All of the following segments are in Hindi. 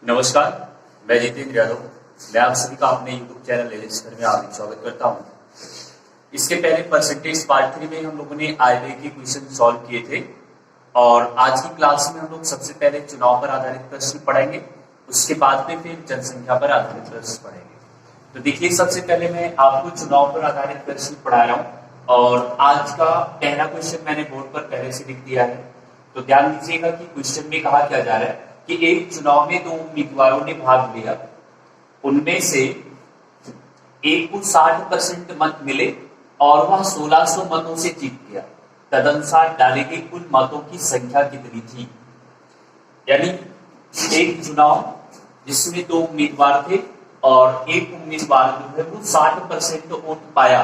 नमस्कार, मैं जितेंद्र यादव। मैं आप सभी का अपने YouTube चैनल रजिस्टर में हार्दिक स्वागत करता हूं। इसके पहले परसेंटेज पार्ट 3 में हम लोगों ने आयव्यय के क्वेश्चन सॉल्व किए थे और आज की क्लास में हम लोग सबसे पहले चुनाव पर आधारित प्रश्न पढ़ेंगे, उसके बाद में फिर जनसंख्या पर आधारित प्रश्न पढ़ेंगे। तो देखिए, सबसे पहले मैं आपको चुनाव पर आधारित प्रश्न पढ़ा रहा हूँ और आज का पहला क्वेश्चन मैंने बोर्ड पर पहले से लिख दिया है। तो ध्यान दीजिएगा कि क्वेश्चन में कहा क्या जा रहा है कि एक चुनाव में दो उम्मीदवारों ने भाग लिया, उनमें से एक को 60% मत मिले और वह 1600 मतों से जीत गया। तदनुसार डाले गए कुल मतों की संख्या कितनी थी? यानी एक चुनाव जिसमें दो उम्मीदवार थे और एक उम्मीदवार जो है वो 60% वोट पाया,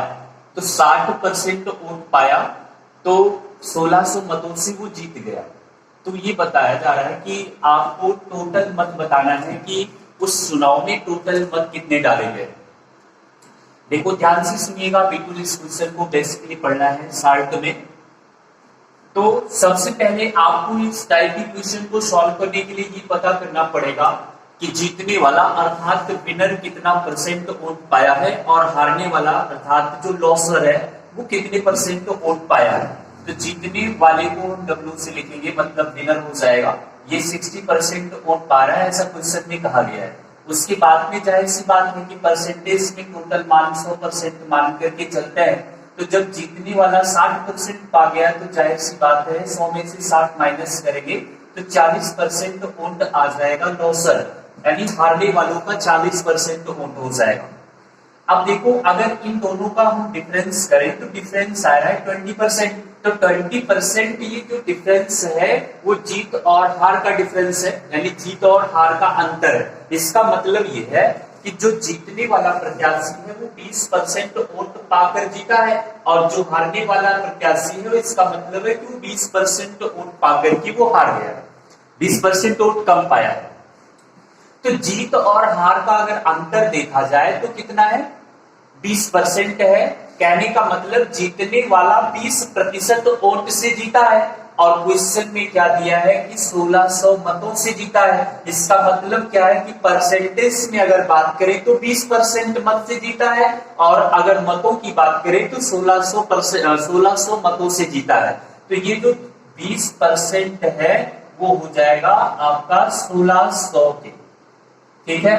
तो 60% वोट पाया तो 1600 मतों से वो जीत गया। तो ये बताया जा रहा है कि आपको टोटल मत बताना है कि उस चुनाव में टोटल मत कितने डाले गए। देखो, ध्यान से सुनिएगा, बिल्कुल इस क्वेश्चन को बेसिकली पढ़ना है शॉर्ट में। तो सबसे पहले आपको इस टाइप के क्वेश्चन को सॉल्व करने के लिए ये पता करना पड़ेगा कि जीतने वाला अर्थात विनर कितना परसेंट वोट पाया है और हारने वाला अर्थात जो लॉसर है वो कितने परसेंट वोट पाया है। तो जीतने वाले को हम W से लिखेंगे, मतलब विनर हो जाएगा। ये 60% वोट पा रहा है, ऐसा क्वेश्चन में कहा गया है। उसके बाद में जाहिर सी बात है कि परसेंटेज में टोटल मान 100% मान करके चलते हैं। तो जब जीतने वाला 60% पा गया तो जाहिर सी बात है 100 में से 60 माइनस करेंगे तो 40% वोट आ जाएगा लॉसर, यानी हारने वालों का 40% वोट हो जाएगा। अब देखो, अगर इन दोनों का हम डिफरेंस करें तो डिफरेंस आ रहा है 20%। तो 20% ये जो डिफरेंस है वो जीत और हार का डिफरेंस है, यानी जीत और हार का अंतर है। इसका मतलब ये है कि जो जीतने वाला प्रत्याशी है वो 20% वोट पाकर जीता है और जो हारने वाला प्रत्याशी है इसका मतलब है कि वो 20% वोट पाकर के वो हार गया है, 20% वोट कम पाया है। तो जीत और हार का अगर अंतर देखा जाए तो कितना है? 20% है। कहने का मतलब जीतने वाला 20% वोट से जीता है और क्वेश्चन में क्या दिया है कि 1600 मतों से जीता है। इसका मतलब क्या है कि परसेंटेज में अगर बात करें तो 20% मत से जीता है और अगर मतों की बात करें तो 1600 मतों से जीता है। तो ये जो 20% है वो हो जाएगा आपका 1600 के। ठीक है,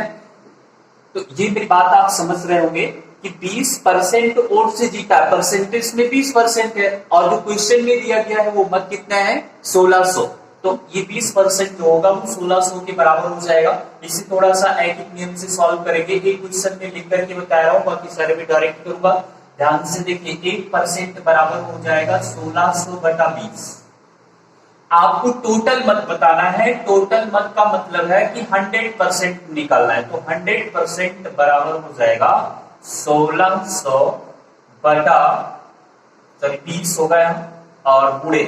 तो ये मेरी बात आप समझ रहे होंगे कि 20% वोट से जीता है, परसेंटेज में 20% है और जो क्वेश्चन में दिया गया है वो मत कितना है? 1600। तो ये 20% जो होगा वो 1600 के बराबर हो जाएगा। इसे थोड़ा सा एक नियम से सॉल्व करेंगे। एक क्वेश्चन में लिख करके बता रहा हूं, बाकी सारे में डायरेक्ट करूंगा। ध्यान से देखिए, 1% बराबर हो जाएगा 1600/20। आपको टोटल मत बताना है। टोटल मत का मतलब है कि 100% निकालना है। तो 100% बराबर हो जाएगा 1600 बटा 20 हो गया और गुणे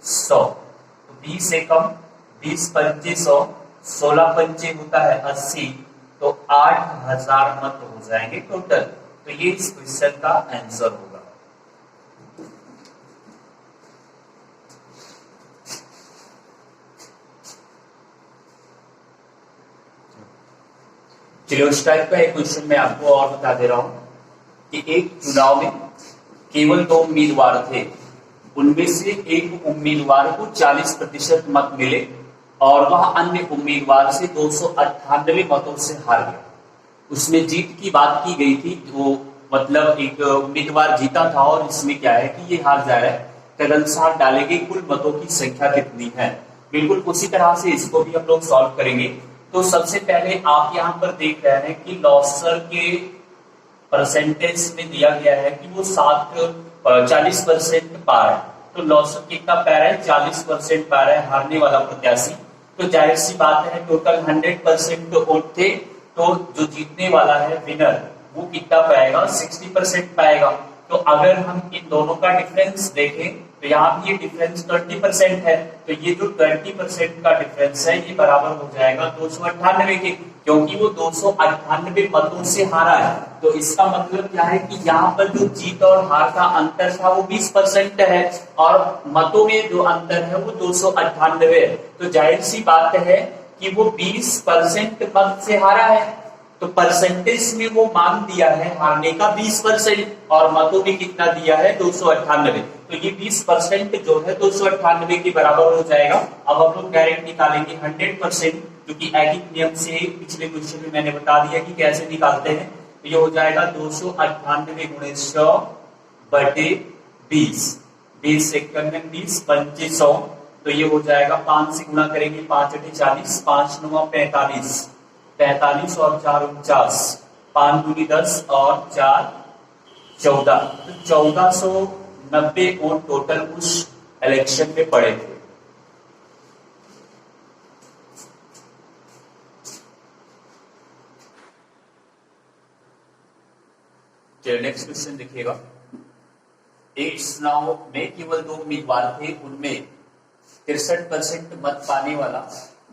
100। तो 20 एकम 20 पंचे 100, 16 पंचे होता है 80, तो 8000 मत हो जाएंगे टोटल। तो ये इस क्वेश्चन का आंसर होगा। चलिए, उस टाइप का एक क्वेश्चन मैं आपको और बता दे रहा हूं कि एक चुनाव में केवल दो उम्मीदवार थे, उनमें से एक उम्मीदवार को 40% मत मिले और वह अन्य उम्मीदवार से 298 मतों से हार गया। उसमें जीत की बात की गई थी, वो मतलब एक उम्मीदवार जीता था और इसमें क्या है कि ये हार जा रहा है। तदनुसार डाले गए कुल मतों की संख्या कितनी है? बिल्कुल उसी तरह से इसको भी हम लोग सॉल्व करेंगे। तो सबसे पहले आप यहाँ पर देख रहे हैं कि लॉसर के परसेंटेज में दिया गया है कि वो 40% पा रहा है। तो लॉसर कितना पा रहा है? 40% पा रहा है हारने वाला प्रत्याशी। तो जाहिर सी बात है, टोटल 100% वोट थे, तो जो जीतने वाला है विनर वो कितना पाएगा? 60% पाएगा। तो अगर हम इन दोनों का डिफरेंस देखें तो यहाँ भी ये डिफरेंस 20% है। तो ये जो 20% का डिफरेंस है ये बराबर हो जाएगा 298 के, क्योंकि वो 298 मतों से हारा है। तो इसका मतलब क्या है कि यहाँ पर जो जीत और हार का अंतर था वो 20% है और मतों में जो अंतर है वो 298 है। तो जाहिर सी बात है कि वो 20% मत से हारा है, तो परसेंटेज में वो मान दिया है हारने का 20% और मतों में कितना दिया है 298। तो ये 20% जो है 298 के बराबर हो जाएगा। अब हम लोग डायरेक्ट निकालेंगे 100%, क्योंकि एडिक नियम से पिछले क्वेश्चन में मैंने बता दिया कि कैसे निकालते हैं। तो ये हो जाएगा 298 गुणे 100 बटे 20, 20 सेकंड में 20 2500, तो ये हो जाएगा 5 से गुणा करेंगे 5 अठे 40, 5 9 45, 45 और 4 49, 5 दूनी 10 और 4 14, तो 1490 वोट टोटल उस इलेक्शन में पड़े थे। नेक्स्ट क्वेश्चन देखिएगा। एक चुनाव में केवल 2 उम्मीदवार थे, उनमें 63% मत पाने वाला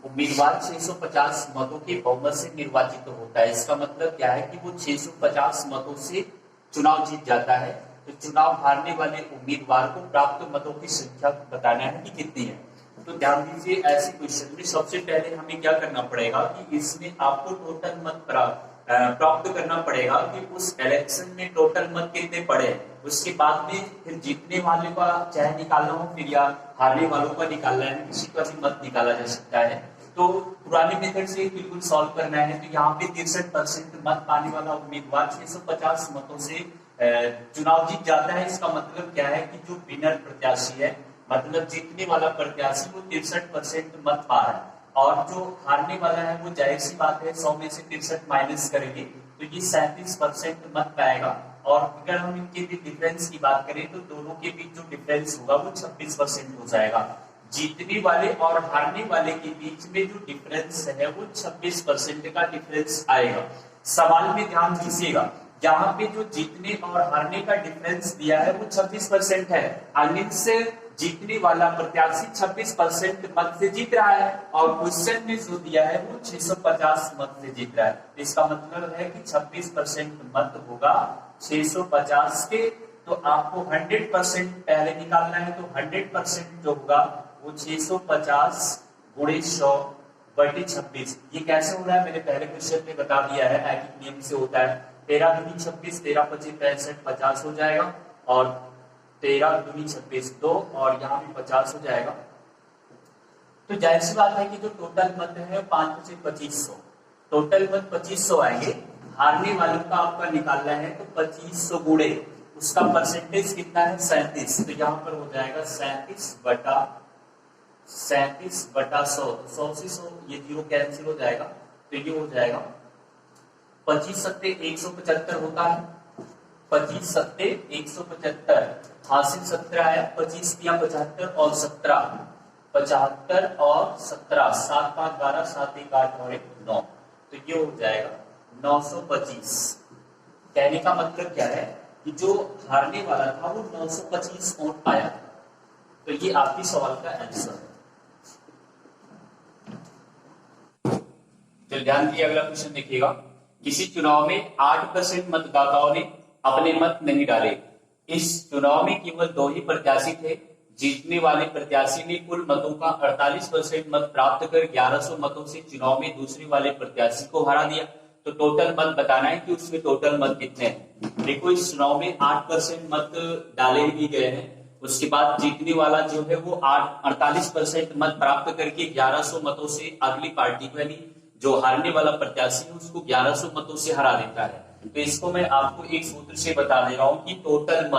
उम्मीदवार 650 मतों के बहुमत से निर्वाचित होता है। इसका मतलब क्या है कि वो 650 मतों से चुनाव जीत जाता है। तो चुनाव हारने वाले उम्मीदवार को प्राप्त मतों की संख्या बताना है कि कितनी है। तो ध्यान दीजिए, ऐसे क्वेश्चन में सबसे पहले हमें क्या करना पड़ेगा कि इसमें आपको टोटल मत प्राप्त करना पड़ेगा कि उस इलेक्शन में टोटल मत कितने पड़े। उसके बाद में फिर जीतने वाले का चाहे निकालना हो फिर या हारने वालों का निकालना है, किसी का भी मत निकाला जा सकता है। तो पुराने मेथड से बिल्कुल सॉल्व करना है। तो यहाँ पे 63% मत पाने वाला उम्मीदवार 650 मतों से चुनाव जीत जाता है। इसका मतलब क्या है कि जो विनर प्रत्याशी है, मतलब जीतने वाला प्रत्याशी, वो 63% मत पा रहा है, और जो हारने वाला है वो जाहिर सी बात है 100 में से 63 माइनस करेंगे तो ये 37% मत पाएगा। और अगर हम इनके डिफरेंस की बात करें तो दोनों के बीच जो डिफरेंस होगा वो 26% हो जाएगा। जीतने वाले और हारने वाले के बीच में जो डिफरेंस है वो 26% का डिफरेंस आएगा। सवाल में ध्यान दीजिएगा, यहाँ पे जो जीतने और हारने का डिफरेंस दिया है वो 26% है। अनिल से जीतने वाला प्रत्याशी 26% मत से जीत रहा है, और क्वेश्चन में जो दिया है वो 650 मत से जीत रहा है। इसका मतलब है कि 26% मत होगा 650 के। तो आपको 100% पहले निकालना है। तो 100% जो होगा वो 650 गुणे 100 बटे 26। ये कैसे हो रहा है मैंने पहले क्वेश्चन में बता दिया है, ऐकिक नियम से होता है। 13 दूनी 26, 13 पच्चीस 65, 50 हो जाएगा, और 13 दूनी 26 2, और यहाँ भी 50 हो जाएगा। तो जाहिर सी बात है कि जो टोटल मत है 5 से 2500, टोटल मत 2500 आएंगे। हारने वालों का आपका निकालना है तो 2500 गुणे उसका परसेंटेज कितना है 37, तो यहाँ पर हो जाएगा 37 बटा 100। 100 से 100 ये 0 कैंसिल हो जाएगा, तो ये हो जाएगा 25 सत्ते 175 होता है। 25 सत्ते 175, हासिल 17 आया, 25 दिया 75 और 17, 75 और 17, 7 5 12, 7 1 8 और 1 9, तो ये हो जाएगा 925। कहने का मतलब क्या है कि जो हारने वाला था वो 925 वोट पाया, तो ये आपकी सवाल का आंसर है। तो ध्यान दिए, अगला क्वेश्चन देखिएगा। किसी चुनाव में 8% मतदाताओं ने अपने मत नहीं डाले। इस चुनाव में केवल 2 ही प्रत्याशी थे। जीतने वाले प्रत्याशी ने कुल मतों का 48% मत प्राप्त कर 1100 मतों से चुनाव में दूसरे वाले प्रत्याशी को हरा दिया। तो टोटल मत बताना है कि उसमें टोटल मत कितने हैं। देखो, इस चुनाव में 8% मत डाले भी गए हैं। उसके बाद जीतने वाला जो है वो 48% मत प्राप्त करके 1100 मतों से अगली पार्टी को, यानी जो हारने वाला प्रत्याशी है उसको 1100 मतों से हरा देता है। तो इसको मैं आपको एक सूत्र से बता दे रहा हूं कि टोटल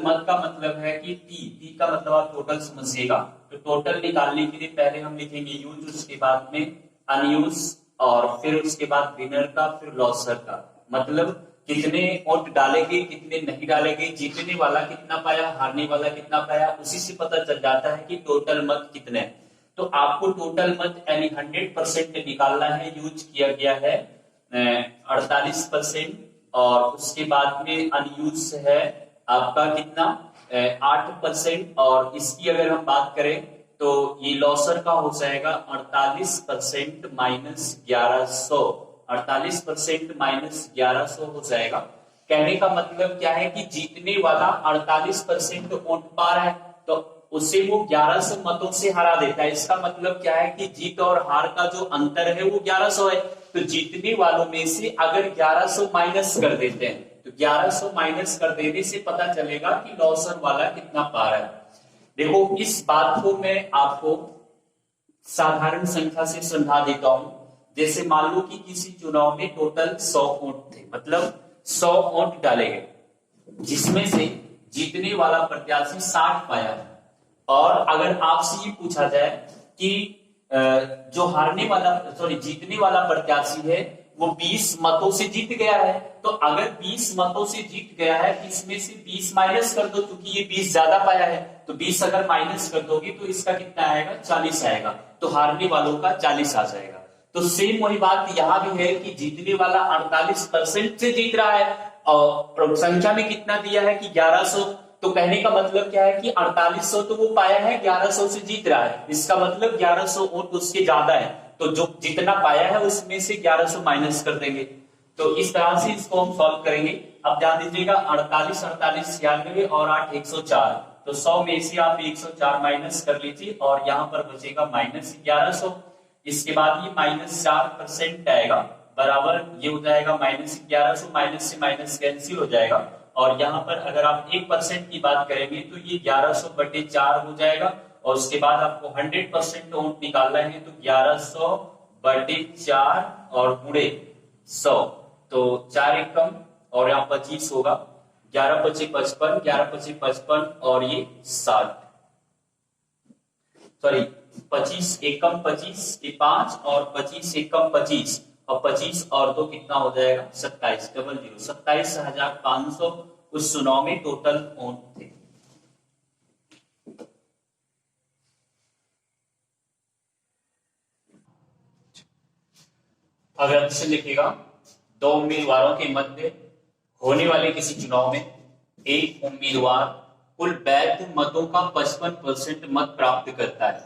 मत का मतलब है कि टी का मतलब आप टोटल समझिएगा। तो टोटल निकालने के लिए पहले हम लिखेंगे यूज, उसके बाद में अनयूज, और फिर उसके बाद विनर का, फिर लॉसर का। मतलब कितने वोट डालेंगे कितने नहीं डालेंगे, जीतने वाला कितना पाया हारने वाला कितना पाया, उसी से पता चल जाता है कि टोटल मत कितने। तो आपको टोटल मत यानी 100% निकालना है। यूज किया गया है 48%, और उसके बाद में अनयूज है आपका कितना 8%, और इसकी अगर हम बात करें तो ये लॉसर का हो जाएगा 48% माइनस 1100, 48% माइनस 1100 हो जाएगा। कहने का मतलब क्या है कि जीतने वाला 48% वोट पा रहा है, तो उसे वो 1100 मतों से हरा देता है। इसका मतलब क्या है कि जीत और हार का जो अंतर है वो 1100 है। तो जीतने वालों में से अगर 1100 माइनस कर देते हैं तो 1100 माइनस कर देने से पता चलेगा कि लॉसर वाला कितना पा रहा है। देखो इस बात को मैं आपको साधारण संख्या से समझा देता हूं। जैसे मान लो कि किसी चुनाव में टोटल 100 वोट थे, मतलब 100 वोट डाले गए, जिसमें से जीतने वाला प्रत्याशी 60 पाया है। और अगर आपसे ये पूछा जाए कि जो हारने वाला जीतने वाला प्रत्याशी है वो 20 मतों से जीत गया है, तो अगर 20 मतों से जीत गया है इसमें से 20 माइनस कर दो, क्योंकि ये 20 ज्यादा पाया है, तो 20 अगर माइनस कर दोगे तो इसका कितना आएगा, 40 आएगा। तो हारने वालों का 40 आ जाएगा। तो सेम वही बात यहां भी है कि जीतने वाला 48% से जीत रहा है और संख्या में कितना दिया है कि 1100। तो कहने का मतलब क्या है कि 4800 तो वो पाया है, 1100 से जीत रहा है। इसका मतलब 1100 वोट उसके ज्यादा है, तो जो जितना पाया है उसमें से 1100 माइनस कर देंगे। तो इस तरह से इसको हम सॉल्व करेंगे। अब ध्यान दीजिएगा 48 48 96 और 8 104, तो 100 में से आप 104 माइनस कर लीजिए और यहाँ पर बचेगा माइनस 1100। इसके बाद ये -4% आएगा, बराबर ये हो जाएगा -1100, माइनस से माइनस कैंसिल हो जाएगा। और यहाँ पर अगर आप 1% की बात करेंगे तो ये 1100/4 हो जाएगा। और उसके बाद आपको 100% वोट निकालना है, तो 1100/4 और गुणे 100, तो 4 एकम और यहाँ 25 होगा। 11 पचे 55, 11 पचे 55 और ये 60, सॉरी 25 एकम 25 ये 5 और 25 एकम 25 और 25 और तो कितना हो जाएगा 27, 27,500 उस चुनाव में टोटल वोट थे। अगर अच्छे लिखेगा, दो उम्मीदवारों के मध्य होने वाले किसी चुनाव में एक उम्मीदवार कुल वैध मतों का 55% मत प्राप्त करता है,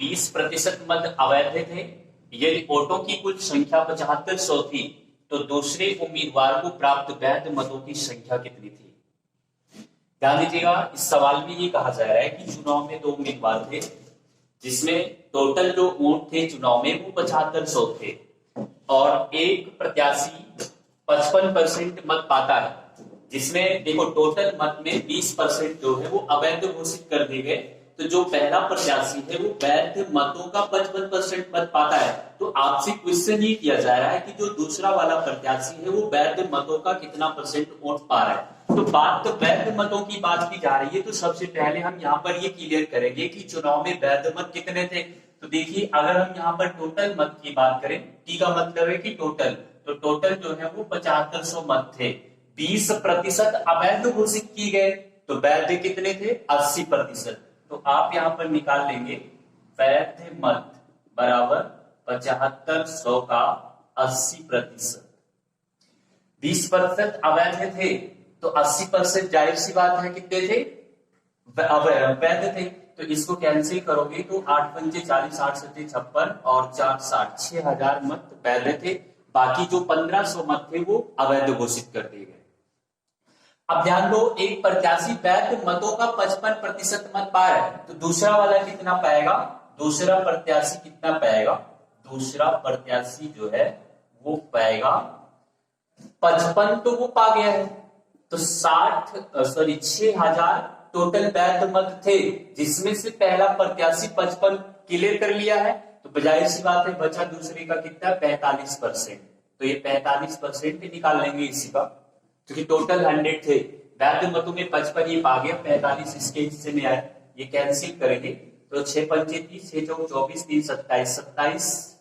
20% मत अवैध थे। यदि वोटों की कुल संख्या 7500 थी तो दूसरे उम्मीदवार को प्राप्त वैध मतों की संख्या कितनी थी। ध्यान दीजिएगा, इस सवाल में ये कहा जा रहा है कि चुनाव में दो उम्मीदवार थे जिसमें टोटल जो वोट थे चुनाव में वो 7500 थे और एक प्रत्याशी 55% मत पाता है, जिसमें देखो टोटल मत में 20% जो है वो अवैध घोषित कर दिए गए। तो जो पहला प्रत्याशी है वो वैध मतों का 55% मत पाता है। तो आपसे क्वेश्चन ये किया जा रहा है कि जो दूसरा वाला प्रत्याशी है वो वैध मतों का कितना परसेंट वोट पा रहा है। तो बात तो वैध मतों की बात की जा रही है, तो सबसे पहले हम यहाँ पर ये क्लियर करेंगे कि चुनाव में वैध मत कितने थे। तो देखिए अगर हम यहाँ पर टोटल मत की बात करें, टी का मतलब है कि टोटल, तो टोटल जो है वो 7500 मत थे, 20% अवैध घोषित किए गए, तो वैध कितने थे 80%। तो आप यहां पर निकाल लेंगे वैध मत बराबर 7500 का 80%। 20% अवैध थे तो 80% जाहिर सी बात है कितने थे, वैध थे। तो इसको कैंसिल करोगे तो 8 पंजे 40, 8 सत्ते 56 और 4 60, 6000 मत वैध थे। बाकी जो 1500 मत थे वो अवैध घोषित कर दिए गए। अब ध्यान दो, एक प्रत्याशी वैध मतों का 55% मत पा रहा है, तो दूसरा वाला कितना पाएगा, दूसरा प्रत्याशी कितना पाएगा, दूसरा प्रत्याशी जो है वो पाएगा 55, तो वो पा गया है। तो 6000 टोटल वैध मत थे, जिसमें से पहला प्रत्याशी 55 क्लियर कर लिया है, तो बजाय सी बात है बचा दूसरे का कितना 45%। तो ये 45% निकाल लेंगे इसी का, क्योंकि टोटल 100 थे, वैध मतों में 55 ये पा गया, 45 इसके हिस्से में आए, ये कैंसिल करेंगे तो 6 पंचे 30, 6 चौक 24, 3 27, 27,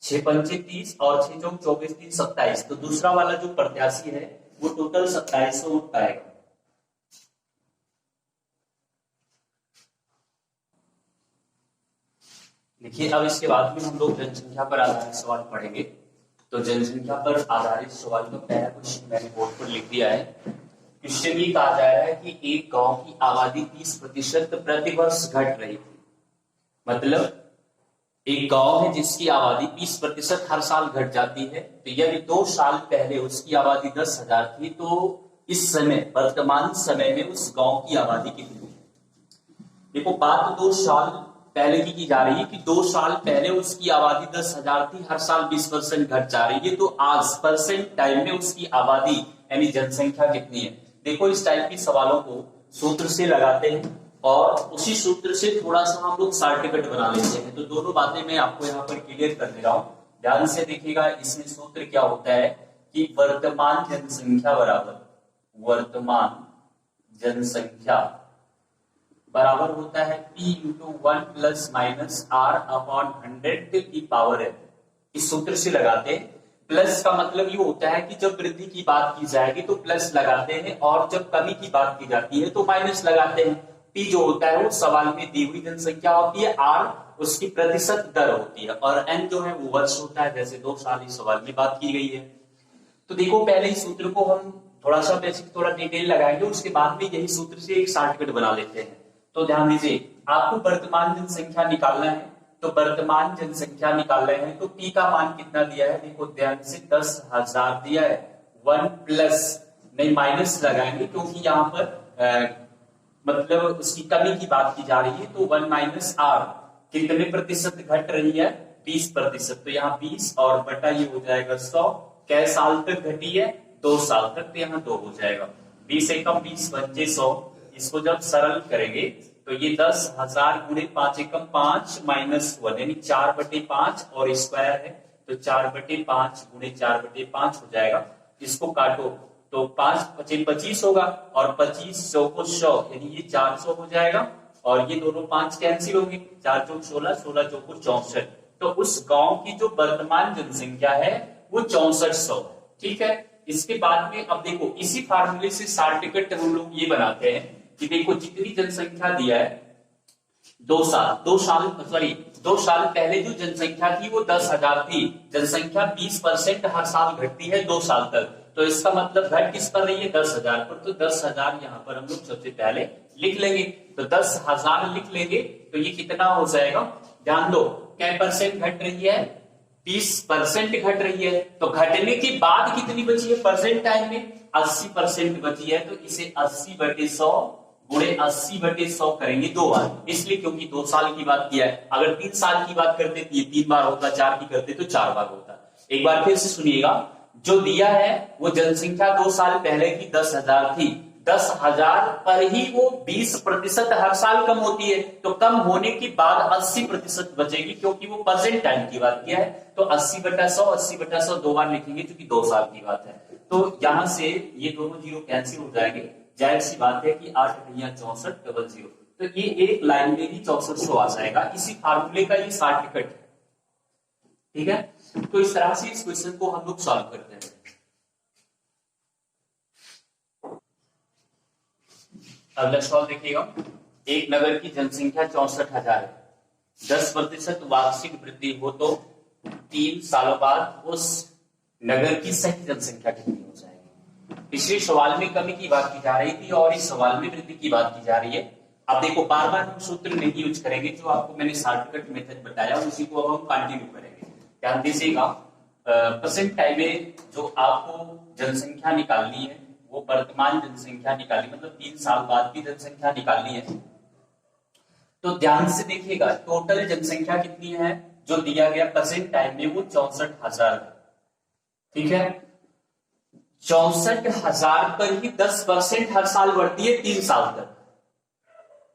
6 पंचे 30 और 6 चौक 24, 3 27। तो दूसरा वाला जो प्रत्याशी है वो टोटल 2700 वोट पाएगा। देखिए अब इसके बाद में हम लोग जनसंख्या पर आधारित सवाल पढ़ेंगे। तो जनसंख्या पर आधारित सवाल का पहला क्वेश्चन मैंने बोर्ड पर लिख दिया है। क्वेश्चन ये कहा जा रहा है कि एक गांव की आबादी 30% प्रतिवर्ष घट रही थी, मतलब एक गांव है जिसकी आबादी 20% हर साल घट जाती है। तो यदि 2 साल पहले उसकी आबादी 10,000 थी, तो इस समय वर्तमान समय में उस गांव की आबादी कितनी है। देखो बात 2 साल पहले की जा रही है कि 2 साल पहले उसकी आबादी 10,000 थी, हर साल 20% घट जा रही है, तो आज परसेंट टाइम में उसकी आबादी यानी जनसंख्या कितनी है। देखो इस टाइप की सवालों को सूत्र से लगाते हैं और उसी सूत्र से थोड़ा सा हम लोग शॉर्टकट बना लेते हैं। तो दोनों बातें मैं आपको यहाँ पर क्लियर कर दे रहा हूं, ध्यान से देखिएगा। इसमें सूत्र क्या होता है कि वर्तमान जनसंख्या बराबर वर्तमान जनसंख्या बराबर होता है P into 1 plus minus R upon 100 की पावर है। इस सूत्र से लगाते हैं। प्लस का मतलब ये होता है कि जब वृद्धि की बात की जाएगी तो प्लस लगाते हैं और जब कमी की बात की जाती है तो माइनस लगाते हैं। P जो होता है वो सवाल में दी हुई जनसंख्या होती है, R उसकी प्रतिशत दर होती है और N जो है वो वर्ष होता है, जैसे 2 साल इस सवाल में बात की गई है। तो देखो पहले इस सूत्र को हम थोड़ा सा बेसिक थोड़ा डिटेल लगाएंगे, उसके बाद में यही सूत्र से एक शॉर्टकट बना लेते हैं। तो ध्यान दीजिए, आपको वर्तमान जनसंख्या निकालना है, तो वर्तमान जनसंख्या निकाल रहे हैं तो P का मान कितना दिया है, देखो ध्यान से 10,000 दिया है। 1 प्लस नहीं माइनस लगाएंगे क्योंकि यहाँ पर मतलब उसकी कमी की बात की जा रही है, तो 1 माइनस R कितने प्रतिशत घट रही है, 20%। तो यहाँ 20 और बटा ये हो जाएगा 100। कै साल तक घटी है, 2 साल तक, तो यहाँ 2 हो जाएगा। 20 एकम 20 बचे 100। इसको जब सरल करेंगे तो ये 10,000 गुणे 5 एकम 5 माइनस 1 यानी 4/5 और स्क्वायर है, तो 4/5 गुणे 4/5 हो जाएगा। इसको काटो तो 5 25 25 होगा और 25 100 को 100 यानी ये 400 हो जाएगा और ये दोनों 5 कैंसिल होंगे, 4 चौक 16, 16 चौक 64। तो उस गांव की जो वर्तमान जनसंख्या है वो 6400 है। ठीक है, इसके बाद में अब देखो इसी फार्मूले से शॉर्टकट हम लोग ये बनाते हैं कि देखो जितनी जनसंख्या दिया है 2 साल पहले जो जनसंख्या थी वो 10,000 थी। जनसंख्या 20% हर साल घटती है 2 साल तक, तो इसका मतलब घट किस पर रही है, 10,000 पर। तो 10,000 यहाँ पर हम लोग सबसे पहले लिख लेंगे, तो 10,000 लिख लेंगे तो ये कितना हो जाएगा, ध्यान दो क्या परसेंट घट रही है, 20% घट रही है। तो घटने के बाद कितनी बची है परसेंट टाइम में, 80% बची है। तो इसे 80/100 गुणे 80/100 करेंगे 2 बार, इसलिए क्योंकि 2 साल की बात किया है। अगर 3 साल की बात करते तो ये 3 बार होता, 4 की करते तो 4 बार होता। एक बार फिर से सुनिएगा, जो दिया है वो जनसंख्या 2 साल पहले की 10,000 थी, 10,000 पर ही वो 20% हर साल कम होती है, तो कम होने के बाद 80% बचेगी क्योंकि वो प्रेजेंट टाइम की बात किया है। तो 80/100 2 बार लिखेंगे क्योंकि 2 साल की बात है। तो यहां से ये दोनों जीरो कैंसिल हो जाएंगे, जाहिर सी बात है कि 8 64 00, तो ये एक लाइन में ही 6400 आ जाएगा। इसी फार्मूले का ये शॉर्टकट है। ठीक है, तो इस तरह से इस क्वेश्चन को हम लोग सॉल्व करते हैं। अगला सवाल देखिएगा, एक नगर की जनसंख्या 64,000 है, 10% वार्षिक वृद्धि हो तो 3 सालों बाद उस नगर की सही जनसंख्या कितनी हो जाएगी। पिछले सवाल में कमी की बात की जा रही थी और इस सवाल में वृद्धि की बात की जा रही है। अब देखो बार बार हम सूत्र नहीं यूज करेंगे, जो आपको मैंने शॉर्टकट मेथड बताया उसी को अब हम कंटिन्यू करेंगे। ध्यान दीजिएगा, परसेंट टाइम में जो आपको जनसंख्या निकालनी है वो वर्तमान जनसंख्या निकालनी, मतलब 3 साल बाद की जनसंख्या निकालनी है। तो ध्यान से देखिएगा, टोटल जनसंख्या कितनी है जो दिया गया प्रेजेंट टाइम में, वो 64,000 है। ठीक है, 64,000 पर ही 10% हर साल बढ़ती है 3 साल तक।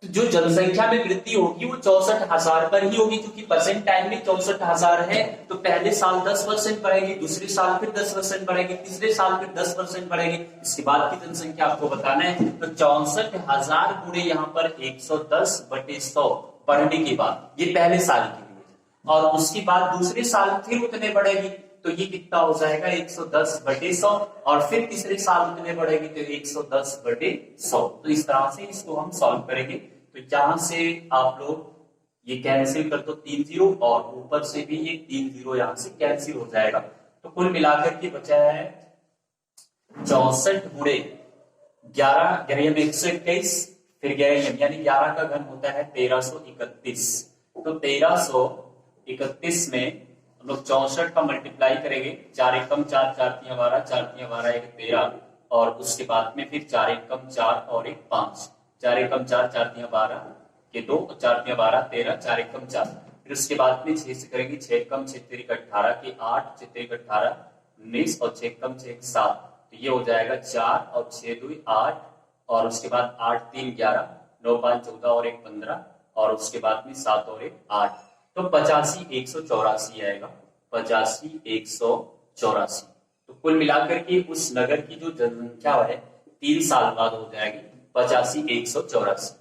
तो जो जनसंख्या में वृद्धि होगी वो 64,000 पर ही होगी, क्योंकि परसेंट टाइम में 64,000 है। तो पहले साल 10% बढ़ेगी, दूसरे साल फिर 10% बढ़ेगी, तीसरे साल फिर 10% बढ़ेगी। इसके बाद की जनसंख्या आपको बताना है। तो 64,000 गुणे यहाँ पर 110/100 बढ़ने के बाद, ये पहले साल के लिए, और उसके बाद दूसरे साल फिर उतने बढ़ेगी, तो ये कितना हो जाएगा 110/100, और फिर तीसरे साल उतने बढ़ेगी तो 110/100। तो इस तरह से इसको हम सॉल्व करेंगे। तो जहां से आप लोग ये कैंसिल कर दो 3 जीरो, और ऊपर से भी ये 3 जीरो यहां से कैंसिल हो जाएगा। तो कुल मिलाकर के बचा है 64 गुणे 11 में 121, फिर 11 यानी 11 का घन होता है 1331। तो 1331 में हम लोग 64 का मल्टीप्लाई करेंगे, 4 एकम 4, 4 तिया 12, 4 तिया 12 1 13, और उसके बाद में फिर 4 एकम 4 और 1 5, 4 एकम 4, 4 तिया 12, कि 2 और 4 में 12, 13, 4 एकम 4। फिर उसके बाद में 6 से करेंगे, 6 एकम 6 तेरिक 18 के 8, 6 तेरिक 18 19 और 6 एकम 6 7। तो ये हो जाएगा 4 और 6 2 8 और उसके बाद 8 3 11, 9 5 14 और 1 15 और उसके बाद में 7 और 1 8। तो 85 184 आएगा, 85 184। तो कुल मिलाकर के उस नगर की जो जनसंख्या है 3 साल बाद हो जाएगी 85 184।